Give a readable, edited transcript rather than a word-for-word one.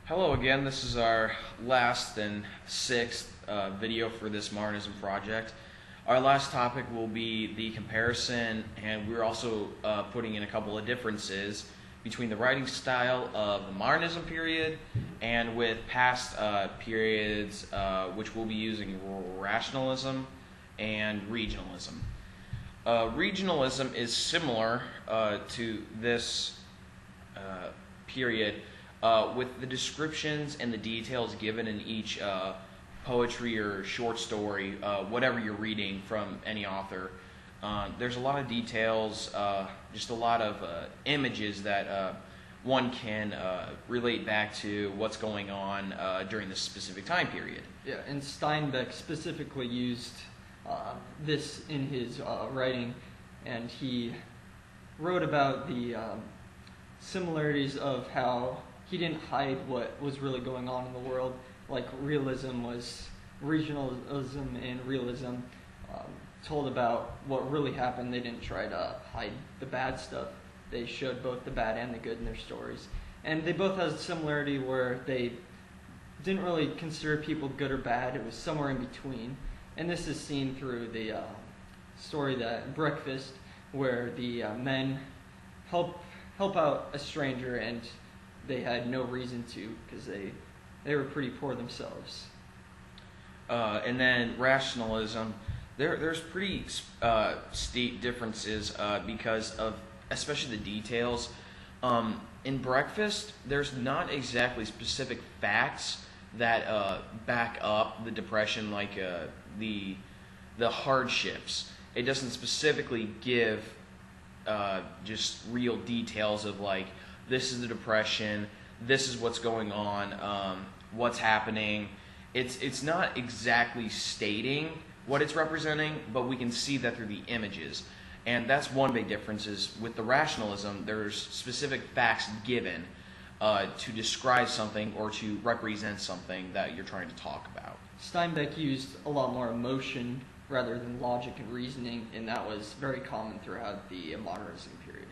Hello again, this is our last and sixth video for this Modernism project. Our last topic will be the comparison, and we're also putting in a couple of differences between the writing style of the Modernism period and with past periods, which we'll be using rationalism and regionalism. Regionalism is similar to this period, with the descriptions and the details given in each poetry or short story, whatever you're reading from any author. There's a lot of details, just a lot of images that one can relate back to what's going on during this specific time period. Yeah, and Steinbeck specifically used this in his writing, and he wrote about the similarities of how he didn't hide what was really going on in the world. Like realism was regionalism, and realism told about what really happened. They didn't try to hide the bad stuff. They showed both the bad and the good in their stories. And they both had a similarity where they didn't really consider people good or bad. It was somewhere in between. And this is seen through the story that Breakfast, where the men help out a stranger, and they had no reason to, because they were pretty poor themselves. And then rationalism, there's pretty steep differences because of especially the details. In Breakfast, there's not exactly specific facts that back up the depression, like the hardships. It doesn't specifically give just real details of like, this is the depression, this is what's going on, what's happening. It's not exactly stating what it's representing, but we can see that through the images. And that's one big difference. Is with the rationalism, there's specific facts given to describe something or to represent something that you're trying to talk about. Steinbeck used a lot more emotion rather than logic and reasoning, and that was very common throughout the Modernism period.